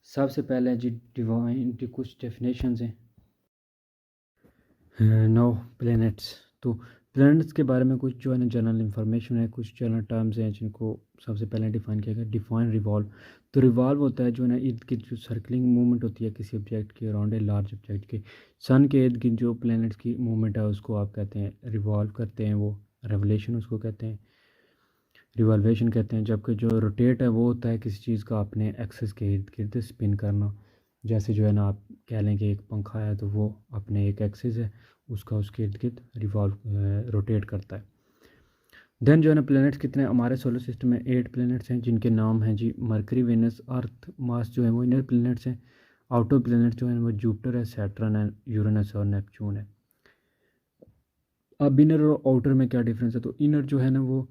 सबसे पहले जी डिवाइन की कुछ डेफिनेशंस हैं। 9 प्लेनेट्स, तो प्लैनेट्स के बारे में कुछ जो है ना जनरल इन्फॉर्मेशन है, कुछ जनरल टर्म्स हैं जिनको सबसे पहले डिफाइन किया गया। डिफाइन रिवॉल्व, तो रिवॉल्व होता है जो है ना इर्द गिर्द जो सर्कलिंग मूवमेंट होती है किसी ऑब्जेक्ट के अराउंड ए लार्ज ऑब्जेक्ट के। सन के इर्द गिर्द जो प्लैनेट्स की मूवमेंट है उसको आप कहते हैं रिवॉल्व करते हैं, वो रेवोल्यूशन उसको कहते हैं, रिवॉल्वेशन कहते हैं। जबकि जो रोटेट है वो होता है किसी चीज़ का अपने एक्सिस के इर्द गिर्द स्पिन करना। जैसे जो है ना आप कह लें कि एक पंखा है तो वो अपने एक एक्सिस है उसका उसके इर्द गिर्द रिवॉल्व रोटेट करता है। देन जो है ना प्लैनेट्स कितने हमारे सोलर सिस्टम में 8 प्लैनेट्स हैं जिनके नाम हैं जी मरकरी, वेनस, अर्थ, मार्स जो है वो इनर प्लैनेट्स हैं। आउटर प्लैनेट्स जो है वो जुपिटर है, सैटर्न है, यूरेनस और नेपच्यून है। अब इनर और आउटर में क्या डिफरेंस है? तो इनर जो है ना वो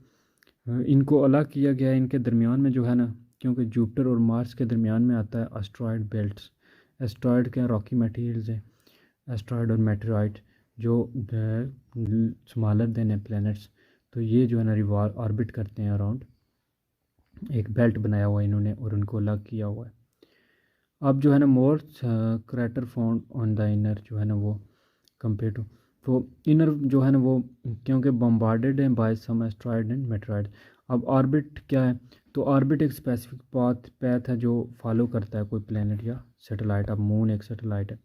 इनको अलग किया गया है, इनके दरमियान में जो है ना, क्योंकि जुपिटर और मार्स के दरमियान में आता है एस्ट्रॉयड बेल्ट्स। एस्ट्रॉयड के रॉकी मटेरियल्स हैं, एस्ट्रॉयड और मेटेराइट जो स्मॉलर देन है प्लैनेट्स, तो ये जो है ना रिवॉल्व ऑर्बिट करते हैं अराउंड, एक बेल्ट बनाया हुआ है इन्होंने और उनको अलग किया हुआ है। अब जो है ना more crater found on the inner जो है ना वो कंपेयर टू, तो इनर जो है ना वो क्योंकि बम्बार्डेड है बाय सम एस्ट्रॉयड एंड मेटेराइड। अब ऑर्बिट क्या है? तो ऑर्बिट एक स्पेसिफिक पैथ है जो फॉलो करता है कोई प्लेनेट या सैटेलाइट। अब मून एक सैटेलाइट है।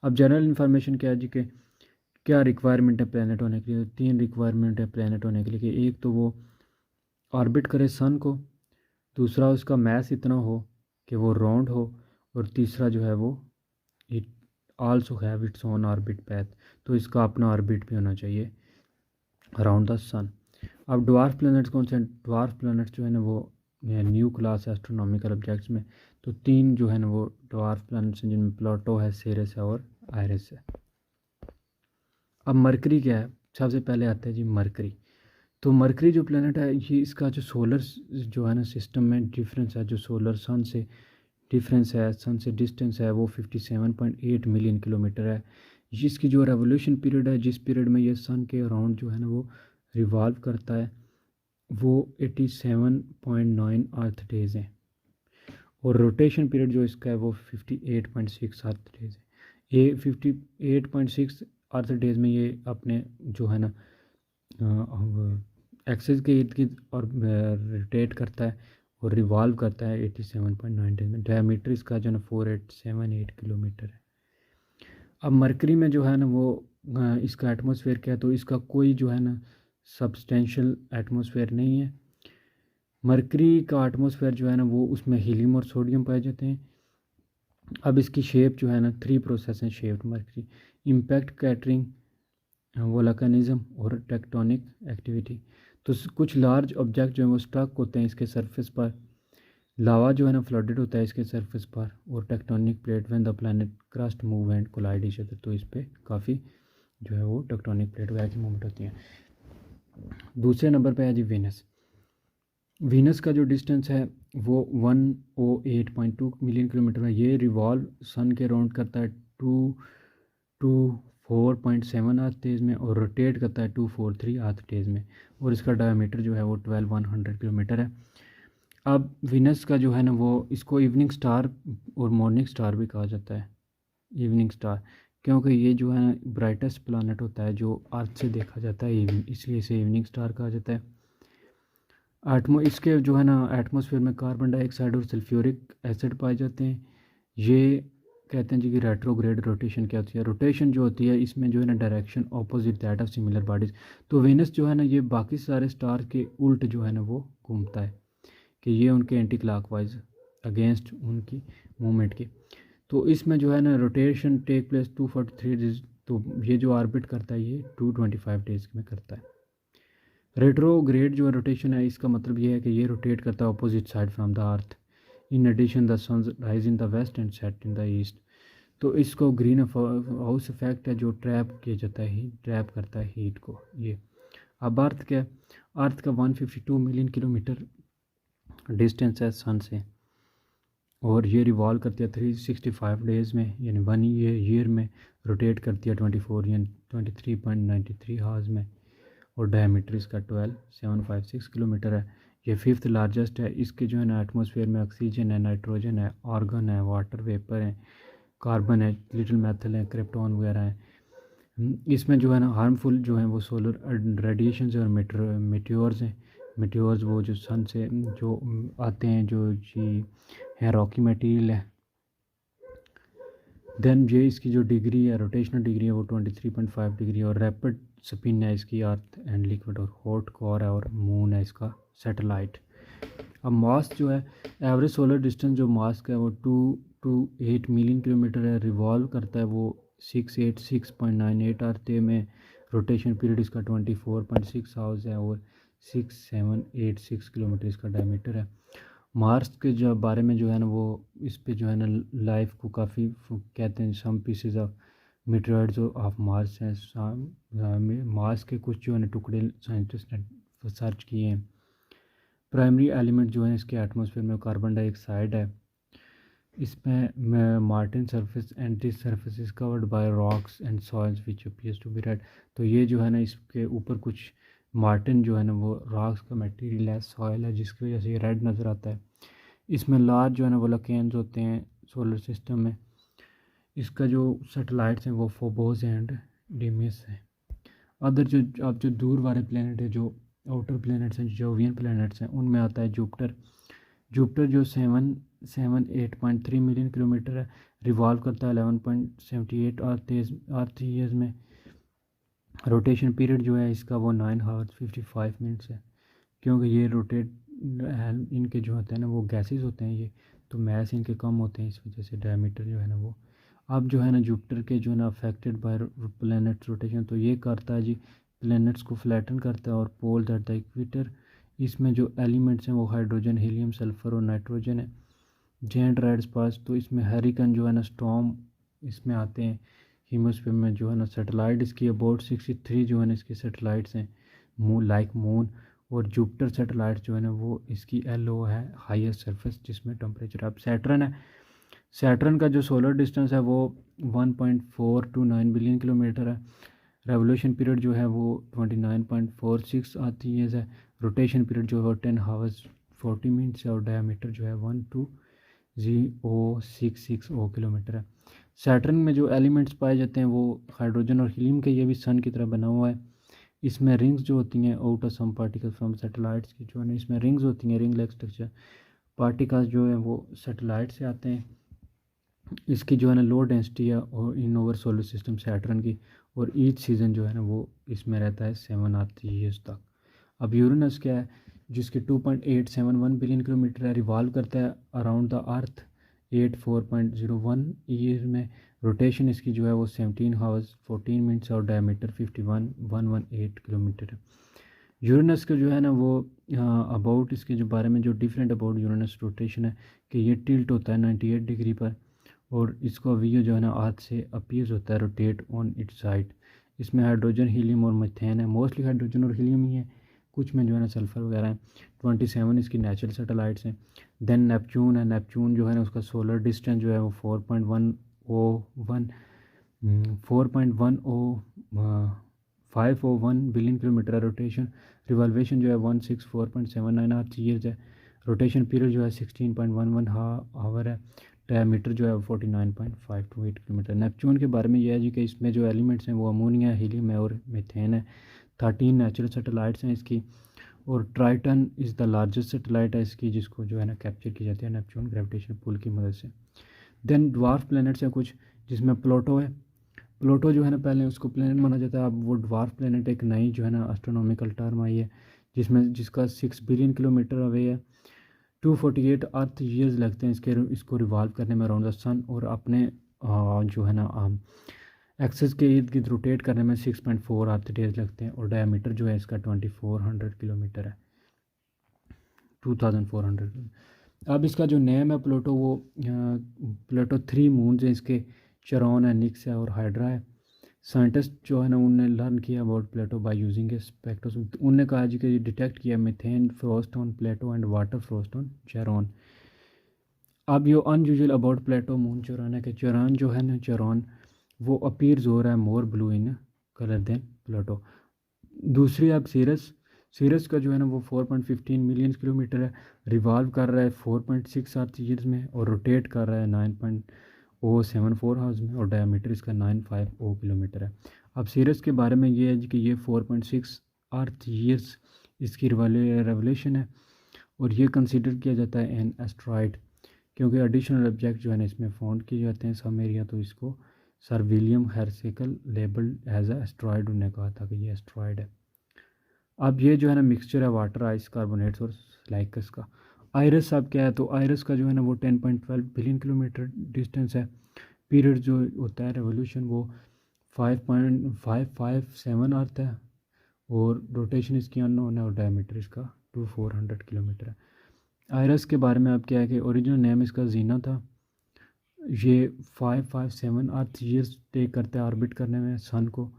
अब जनरल इन्फॉर्मेशन क्या है जी कि क्या रिक्वायरमेंट है प्लेनेट होने के लिए? 3 रिक्वायरमेंट है प्लेनेट होने के लिए कि एक तो वो ऑर्बिट करे सन को, दूसरा उसका मैस इतना हो कि वो राउंड हो, और तीसरा जो है वो it also have its own orbit path, तो इसका अपना ऑर्बिट भी होना चाहिए अराउंड द सन। अब ड्वार्फ प्लैनेट्स कौन से हैं? ड्वार्फ प्लैनेट्स जो है ना वो न्यू क्लास एस्ट्रोनॉमिकल ऑब्जेक्ट्स में, तो 3 जो है ना वो ड्वार्फ प्लैनेट्स हैं जिनमें प्लूटो है, सेरेस है और आयरस है। अब मरकरी क्या है? सबसे पहले आता है जी मरकरी। तो मरकरी जो प्लैनेट है ये इसका जो सोलर जो है ना सिस्टम में डिफरेंस है, जो सोलर सन से डिफरेंस है, सन से डिस्टेंस है वो 57.8 मिलियन किलोमीटर है। इसकी जो रेवोल्यूशन पीरियड है, जिस पीरियड में ये सन के अराउंड जो है ना वो रिवॉल्व करता है, वो 87.9 अर्थ डेज है, और रोटेशन पीरियड जो इसका है वो 58.6 अर्थ डेज है। ये 58.6 अर्थ डेज में ये अपने जो है ना एक्सिस के इर्द गिर्द और रोटेट करता है और रिवॉल्व करता है 87.9 डेज में। डायमीटर इसका जो है ना 4878 किलोमीटर है। अब मरकरी में जो है ना वो इसका एटमॉस्फेयर क्या है? तो इसका कोई जो है ना सब्सटेंशियल एटमॉस्फेयर नहीं है। मरकरी का एटमॉस्फेयर जो है ना वो उसमें हीलियम और सोडियम पाए जाते हैं। अब इसकी शेप जो है ना 3 प्रोसेस हैं shaped mercury: impact, catering, volcanism और टेक्टोनिक एक्टिविटी। तो कुछ लार्ज ऑब्जेक्ट जो है वो स्टक होते हैं इसके सरफेस पर, लावा जो है ना फ्लडेड होता है इसके सरफेस पर, और tectonic plate when the planet crust move and collide each other, तो इस पर काफ़ी जो है वो टेक्टोनिक प्लेट वगैरह की मूवमेंट होती है। दूसरे नंबर पे है जी वीनस। वीनस का जो डिस्टेंस है वो 108.2 मिलियन किलोमीटर है। ये रिवॉल्व सन के राउंड करता है 224.7 अर्थ डेज में, और रोटेट करता है 243 अर्थ डेज में, और इसका डायमीटर जो है वो 12100 किलोमीटर है। अब वीनस का जो है ना वो, इसको इवनिंग स्टार और मॉर्निंग स्टार भी कहा जाता है। इवनिंग स्टार क्योंकि ये जो है ब्राइटेस्ट प्लानट होता है जो अर्थ से देखा जाता है, इसलिए इसे इवनिंग स्टार कहा जाता है। इसके जो है ना एटमॉस्फेयर में कार्बन डाइऑक्साइड और सल्फ्यूरिक एसिड पाए जाते हैं। ये कहते हैं जी कि रेट्रोग्रेड रोटेशन क्या होती है। रोटेशन जो होती है इसमें जो है ना direction opposite that of similar bodies. तो वेनस जो है ना ये बाकी सारे स्टार के उल्ट जो है ना वो घूमता है, कि ये उनके एंटी क्लॉकवाइज अगेंस्ट उनकी मूवमेंट की। तो इसमें जो है ना रोटेशन टेक प्लेस 243 डेज, तो ये जो ऑर्बिट करता है ये 225 डेज में करता है। रेट्रोग्रेड जो रोटेशन है इसका मतलब ये है कि ये रोटेट करता है opposite side from the earth. In addition the sun rise in the west and set in the east. तो इसको ग्रीन हाउस इफेक्ट है जो ट्रैप किया जाता है, ट्रैप करता है हीट को ये। अब अर्थ क्या है, अर्थ का 152 मिलियन किलोमीटर डिस्टेंस है सन से, और ये रिवॉल्व करती है 365 डेज़ में, यानी 1 ईयर में रोटेट करती है 24 यानी 23.93 हावर्स में, और डायमीटर इसका 12756 किलोमीटर है। ये फिफ्थ लार्जेस्ट है। इसके जो है ना एटमॉस्फेयर में ऑक्सीजन है, नाइट्रोजन है, आर्गन है, वाटर वेपर है, कार्बन है, लिटिल मैथल है, क्रिप्टॉन वगैरह है। इसमें जो है ना हार्मफुल जो है वो सोलर रेडिएशन और मेट्योर्स हैं। मेट्योर्स वो जो सन से जो आते हैं, जो जी है रॉकी मटेरियल है। देन ये इसकी जो डिग्री है, रोटेशनल डिग्री है वो 23.5 डिग्री, और रैपिड स्पिन है इसकी अर्थ एंड लिक्विड, और हॉट कोर है, और मून है इसका सैटेलाइट। अब मास जो है, एवरेज सोलर डिस्टेंस जो मास का है वो 228 मिलियन किलोमीटर है। रिवॉल्व करता है वो 686.98 अर्थ डे में। रोटेशन पीरियड इसका 24.6 आवर्स है, और 6786 किलोमीटर इसका डायमीटर है। मार्स के जो बारे में जो है ना वो, इस पे जो है ना लाइफ को काफ़ी कहते हैं, सम पीसेज ऑफ मीटरॉइड्स ऑफ मार्स हैं। मार्स के कुछ जो है ना टुकड़े साइंटिस्ट ने सर्च किए हैं। प्राइमरी एलिमेंट जो है इसके एटमॉस्फेयर में कार्बन डाइऑक्साइड है। इसमें Martian surface and this surface is covered by rocks and soils which appears to be red. तो ये जो है ना इसके ऊपर कुछ मार्टिन जो है ना वो रॉक्स का मटेरियल है, सॉइल है, जिसकी वजह से ये रेड नज़र आता है। इसमें लार्ज जो है ना वोल्केन्स होते हैं सोलर सिस्टम में। इसका जो सैटेलाइट्स हैं वो फोबोस एंड डिमिस हैं। अदर जो अब जो दूर वाले प्लैनेट है, जो आउटर प्लैनेट्स हैं, जोवियन प्लैनेट्स हैं, उनमें आता है जुपिटर। जुपिटर जो 778.3 मिलियन किलोमीटर है, रिवॉल्व करता है 11.78 अर्थ ईयर्स में। रोटेशन पीरियड जो है इसका वो 9 आवर्स 55 मिनट्स है। क्योंकि ये रोटेट इनके जो होते हैं ना वो गैसेस होते हैं ये, तो मैस इनके कम होते हैं, इस वजह से डायमीटर जो है ना वो। अब जो है ना जुपिटर के जो है ना अफेक्टेड बाय प्लैनेट्स रोटेशन, तो ये करता है जी प्लैनेट्स को फ्लैटन करता है, और पोल एट द इक्वेटर। इसमें जो एलिमेंट्स हैं वो हाइड्रोजन, हीलियम, सल्फर और नाइट्रोजन है। जेंट राइड्स पास, तो इसमें हरिकन जो है ना स्टॉर्म इसमें आते हैं। हीमोस्फीयर में जो है ना सैटेलाइट इसकी अबाउट 63 जो है ना इसकी सैटेलाइट्स हैं, मून। और जुपिटर सैटेलाइट जो है ना वो इसकी LO है, हाईएस्ट सरफेस, जिसमें टेम्परेचर। अब सैटर्न है। सैटर्न का जो सोलर डिस्टेंस है वो 1.429 बिलियन किलोमीटर है। रेवोल्यूशन पीरियड जो है वो 29.46 आती है। रोटेशन पीरियड जो है वो 10 आवर्स 40 मिनट्स है, और डायमीटर जो है 12060 किलोमीटर है। सैटर्न में जो एलिमेंट्स पाए जाते हैं वो हाइड्रोजन और हीलियम के, ये भी सन की तरह बना हुआ है। इसमें रिंग्स जो होती हैं out of some particles from satellites की, जो है ना इसमें रिंग्स होती हैं, रिंग लाइक स्ट्रक्चर। पार्टिकल्स जो है वो सैटेलाइट से आते हैं। इसकी जो है ना लो डेंसिटी है और इन ओवर सोलर सिस्टम सैटर्न की, और ईच सीज़न जो है ना वो इसमें रहता है 7 अर्थ ईयर्स तक। अब यूरेनस क्या है, जिसके 2.871 बिलियन किलोमीटर है, रिवॉल्व करता है अराउंड द अर्थ 84.01 ईयर में। रोटेशन इसकी जो है वो 17 आवर्स 14 मिनट्स, और डायमीटर 51,118 किलोमीटर है। यूरेनस का जो है ना वो अबाउट इसके जो बारे में जो डिफरेंट अबाउट यूरेनस रोटेशन है कि ये टिल्ट होता है 98 डिग्री पर, और इसका व्यू जो है ना अर्थ से अपीयर्स होता है रोटेट ऑन इट्स साइड। इसमें हाइड्रोजन, हीलियम और मीथेन है, मोस्टली हाइड्रोजन और हीलियम ही है, कुछ में जो है ना सल्फर वगैरह है। 27 इसकी नेचुरल सैटेलाइट्स हैं। देन नेपच्यून है, नेपच्यून जो है ना उसका सोलर डिस्टेंस जो है वो 4.1 बिलियन किलोमीटर है। रोटेशन रिवॉल्वेशन जो है 164.79 अर्थ ईयर्स है। रोटेशन पीरियड जो है 16.11 आवर है। डायमीटर जो है 49.528 किलोमीटर। नेपच्यून के बारे में यह है जी कि इसमें जो एलिमेंट्स हैं वो अमोनिया, हीलियम है और मीथेन है। 13 नेचुरल सैटेलाइट्स हैं इसकी, और Triton is the largest satellite है इसकी, जिसको जो है ना कैप्चर की जाती है नेपच्यून ग्रेविटेशन पुल की मदद से। देन ड्वार्फ प्लैनेट्स हैं कुछ, जिसमें प्लूटो है। प्लूटो जो है ना पहले उसको प्लैनेट माना जाता है, अब वो ड्वार्फ प्लैनेट एक नई जो है ना एस्ट्रोनॉमिकल टर्म आई है, जिसका 6 बिलियन किलोमीटर अवे है। 248 अर्थ ईयर्स लगते हैं इसको रिवॉल्व करने में अराउंड द सन, और अपने जो है ना एक्सेस के इर्द गिर्द रोटेट करने में 6.4 अर्थ डेज लगते हैं, और डायमीटर जो है इसका 2400 किलोमीटर है, 2400। अब इसका जो नेम है प्लूटो, वो प्लूटो 3 मून्स हैं इसके, चरॉन है, निक्स है और हाइड्रा है। साइंटिस्ट जो है ना उनने लर्न किया about Pluto by using a spectroscope. उनने कहा जी कि डिटेक्ट किया methane frost on Pluto and water frost on Charon. अब ये unusual about Pluto moon Charon है कि चेरॉन जो है ना, चेरॉन वो अपीयर्स हो रहा है मोर ब्लू इन कलर देन प्लेटो। दूसरी अब सीरस, सीरस का जो है ना वो 4.15 मिलियन किलोमीटर है, रिवॉल्व कर रहा है 4.6 अर्थ ईयर्स में, और रोटेट कर रहा है 9.074 हाउस में, और डायमीटर इसका 950 किलोमीटर है। अब सीरस के बारे में ये है कि ये 4.6 अर्थ ईयर्स इसकी रेवोल्यूशन है, और ये कंसिडर किया जाता है एन एस्ट्रॉयड, क्योंकि एडिशनल ऑब्जेक्ट जो है ना इसमें फाउंड किए जाते हैं सम एरिया, तो इसको sir William Herschel labelled as a asteroid, उन्होंने कहा था कि ये एस्ट्रॉयड है। अब ये जो है ना मिक्सचर है वाटर, आइस, कार्बोनेट्स और लाइकस का। आयरस अब क्या है, तो आयरस का जो है ना वो 10.12 बिलियन किलोमीटर डिस्टेंस है। पीरियड जो होता है रेवोल्यूशन वो 5.557 अर्थ है, और रोटेशन इसकी अननोन है, और डायमीटर इसका 2400 किलोमीटर है। आयरस के बारे में अब क्या है कि ओरिजिनल नेम इसका जीना था। ये 557 अर्थ ईयर्स टेक करता है ऑर्बिट करने में सन को।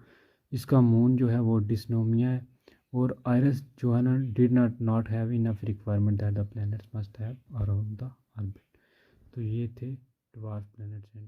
इसका मून जो है वो डिस्नोमिया है, और आयरस जो है ना did not have enough requirement that the planets must have around the orbit. तो ये थे ड्वार्फ प्लैनेट्स एंड